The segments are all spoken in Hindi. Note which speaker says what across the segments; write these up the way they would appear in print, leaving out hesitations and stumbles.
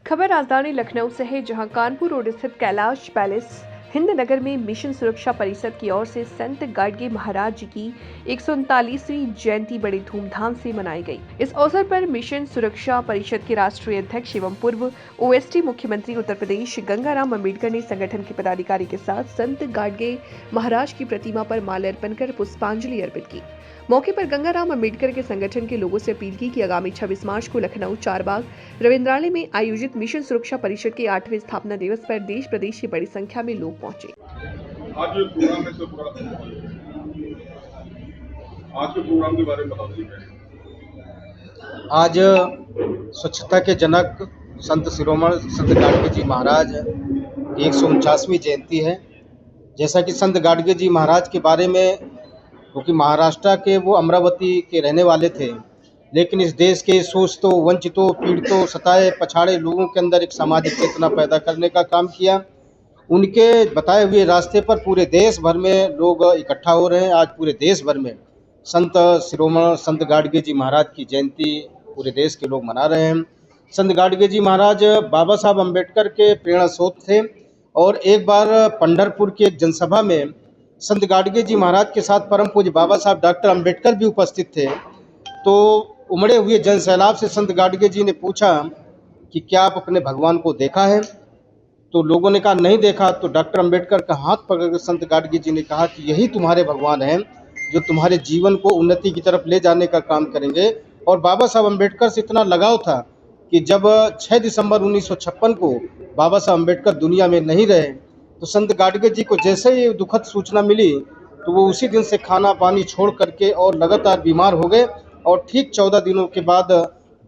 Speaker 1: खबर राजधानी लखनऊ से है, जहां कानपुर रोड स्थित कैलाश पैलेस हिंद नगर में मिशन सुरक्षा परिषद की ओर से संत गाडगे महाराज जी की 139वीं जयंती बड़ी धूमधाम से मनाई गई। इस अवसर पर मिशन सुरक्षा परिषद के राष्ट्रीय अध्यक्ष एवं पूर्व ओएसडी मुख्यमंत्री उत्तर प्रदेश गंगाराम अम्बेडकर ने संगठन के पदाधिकारी के साथ संत गाडगे महाराज की प्रतिमा पर माल्यार्पण कर पुष्पांजलि अर्पित की। मौके पर गंगाराम अम्बेडकर के संगठन के लोगों से अपील की कि आगामी 26 मार्च को लखनऊ चारबाग रविंद्रालय में आयोजित मिशन सुरक्षा परिषद के 8वें स्थापना दिवस पर देश प्रदेश की बड़ी संख्या में लोग पहुंचे।
Speaker 2: आज के प्रोग्राम के बारे में बता दीजिए।
Speaker 3: आज स्वच्छता के जनक संत शिरोमणि संत गाडगे जी महाराज 149वीं जयंती है। जैसा कि संत गाडगे जी महाराज के बारे में, क्योंकि महाराष्ट्र के वो अमरावती के रहने वाले थे, लेकिन इस देश के शोषितों, वंचितों, पीड़ितों, सताए पछाड़े लोगों के अंदर एक सामाजिक चेतना पैदा करने का काम किया। उनके बताए हुए रास्ते पर पूरे देश भर में लोग इकट्ठा हो रहे हैं। आज पूरे देश भर में संत शिरोमणि संत गाडगे जी महाराज की जयंती पूरे देश के लोग मना रहे हैं। संत गाडगे जी महाराज बाबा साहब अम्बेडकर के प्रेरणा स्रोत थे और एक बार पंढरपुर की एक जनसभा में संत गाडगे जी महाराज के साथ परम पूज्य बाबा साहब डॉक्टर अम्बेडकर भी उपस्थित थे। तो उमड़े हुए जन सैलाब से संत गाडगे जी ने पूछा कि क्या आप अपने भगवान को देखा है? तो लोगों ने कहा नहीं देखा। तो डॉक्टर अम्बेडकर का हाथ पकड़कर संत गाडगे जी ने कहा कि यही तुम्हारे भगवान हैं जो तुम्हारे जीवन को उन्नति की तरफ ले जाने का काम करेंगे। और बाबा साहब अम्बेडकर से इतना लगाव था कि जब 6 दिसंबर 1956 को बाबा साहब अम्बेडकर दुनिया में नहीं रहे, तो संत गाडगे जी को जैसे ही दुखद सूचना मिली तो वो उसी दिन से खाना पानी छोड़ करके और लगातार बीमार हो गए। और ठीक 14 दिनों के बाद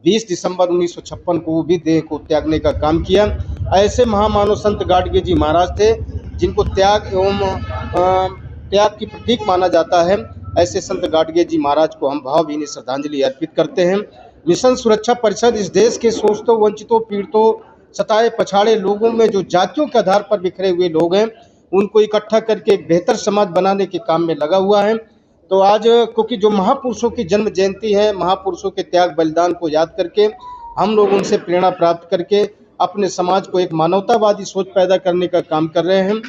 Speaker 3: 20 दिसंबर 1956 को वो भी देह को त्यागने का काम किया। ऐसे महामानव संत गाडगे जी महाराज थे जिनको त्याग एवं त्याग की प्रतीक माना जाता है। ऐसे संत गाडगे जी महाराज को हम भावभीनी श्रद्धांजलि अर्पित करते हैं। मिशन सुरक्षा परिषद इस देश के शोषितों, वंचितों, पीड़ितों, सताए पछाड़े लोगों में जो जातियों के आधार पर बिखरे हुए लोग हैं, उनको इकट्ठा करके एक बेहतर समाज बनाने के काम में लगा हुआ है। तो आज क्योंकि जो महापुरुषों की जन्म जयंती है, महापुरुषों के त्याग बलिदान को याद करके हम लोग उनसे प्रेरणा प्राप्त करके अपने समाज को एक मानवतावादी सोच पैदा करने का काम कर रहे हैं।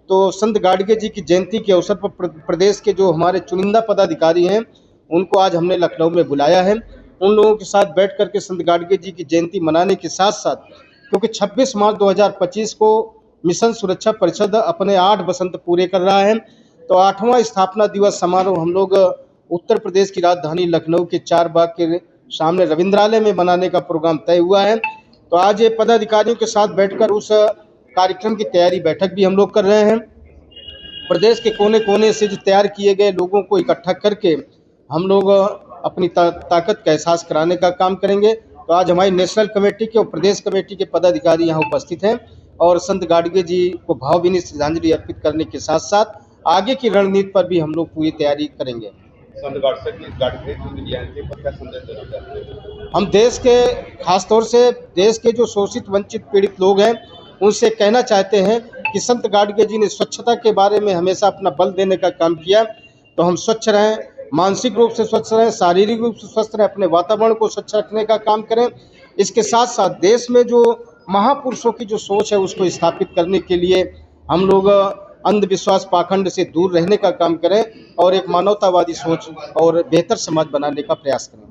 Speaker 3: तो संत गाडगे जी की जयंती के अवसर पर प्रदेश के जो हमारे चुनिंदा पदाधिकारी हैं, उनको आज हमने लखनऊ में बुलाया है। उन लोगों के साथ बैठ करके संत गाडगे जी की जयंती मनाने के साथ साथ, क्योंकि 26 मार्च 2025 को मिशन सुरक्षा परिषद अपने 8 बसंत पूरे कर रहा है, तो 8वां स्थापना दिवस समारोह हम लोग उत्तर प्रदेश की राजधानी लखनऊ के चारबाग के सामने रविंद्रालय में मनाने का प्रोग्राम तय हुआ है। तो आज ये पदाधिकारियों के साथ बैठकर उस कार्यक्रम की तैयारी बैठक भी हम लोग कर रहे हैं। प्रदेश के कोने कोने से जो तैयार किए गए लोगों को इकट्ठा करके हम लोग अपनी ताकत का एहसास कराने का काम करेंगे। तो आज हमारी नेशनल कमेटी के और प्रदेश कमेटी के पदाधिकारी यहाँ उपस्थित हैं और संत गाडगे जी को भावभीनी श्रद्धांजलि अर्पित करने के साथ साथ आगे की रणनीति पर भी हम लोग पूरी तैयारी करेंगे।
Speaker 2: संत गाडगे जी की जयंती पर क्या संदेश देना चाहते हैं?
Speaker 3: हम देश के, खासतौर से देश के जो शोषित, वंचित, पीड़ित लोग हैं, उनसे कहना चाहते हैं कि संत गाडगे जी ने स्वच्छता के बारे में हमेशा अपना बल देने का काम किया। तो हम स्वच्छ रहें, मानसिक रूप से स्वच्छ रहें, शारीरिक रूप से स्वस्थ रहें, अपने वातावरण को स्वच्छ रखने का काम करें। इसके साथ साथ देश में जो महापुरुषों की जो सोच है उसको स्थापित करने के लिए हम लोग अंधविश्वास, पाखंड से दूर रहने का काम करें और एक मानवतावादी सोच और बेहतर समाज बनाने का प्रयास करें।